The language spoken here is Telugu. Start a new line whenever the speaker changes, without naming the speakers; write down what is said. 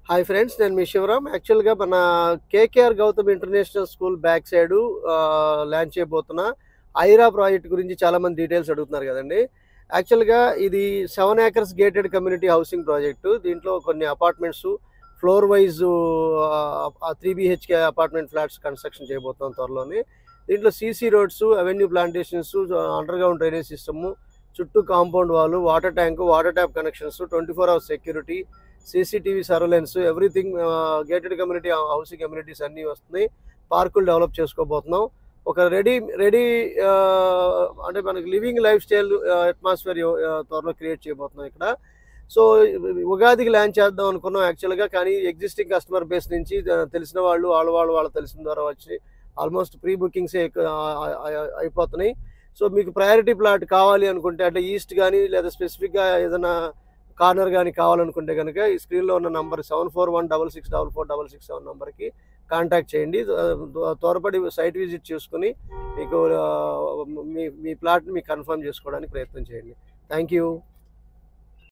హాయ్ ఫ్రెండ్స్, నేను మీ శివరామ్. యాక్చువల్‌గా మన KKR Gautam international school back side launch చేయబోతున్న ఐరా ప్రాజెక్ట్ గురించి చాలామంది డీటెయిల్స్ అడుగుతున్నారు కదండీ. యాక్చువల్‌గా ఇది 7 acres gated community housing project. దీంట్లో కొన్ని apartments floor wise 3 BHK apartment flats construction చేయబోతున్నాం త్వరలోనే. దీంట్లో CC roads, avenue plantations, underground drainage system, చుట్టూ compound wall, water tank, water tap connections, 24 hours security, CCTV surveillance, everything gated community housing communities అన్నీ వస్తున్నాయి. పార్కులు డెవలప్ చేసుకోబోతున్నాం. ఒక రెడీ రెడీ అంటే మనకి లివింగ్ లైఫ్ స్టైల్ అట్మాస్ఫియర్ త్వరలో క్రియేట్ చేయబోతున్నాం ఇక్కడ. సో ఉగాదికి లాంచ్ చేద్దాం అనుకున్నాం యాక్చువల్గా. కానీ ఎగ్జిస్టింగ్ కస్టమర్ బేస్ నుంచి తెలిసిన వాళ్ళు వాళ్ళ తెలిసిన ద్వారా వచ్చి ఆల్మోస్ట్ ప్రీ బుకింగ్సే అయిపోతున్నాయి. సో మీకు ప్రయారిటీ ప్లాట్ కావాలి అనుకుంటే, అంటే ఈస్ట్ కానీ లేదా స్పెసిఫిక్గా ఏదైనా కార్నర్ కానీ కావాలనుకుంటే కనుక ఈ స్క్రీన్లో ఉన్న నంబర్ 7416644667 నంబర్కి కాంటాక్ట్ చేయండి. త్వరపడి సైట్ విజిట్ చేసుకుని మీకు మీ ప్లాట్ని మీకు కన్ఫర్మ్ చేసుకోవడానికి ప్రయత్నం చేయండి. Thank you.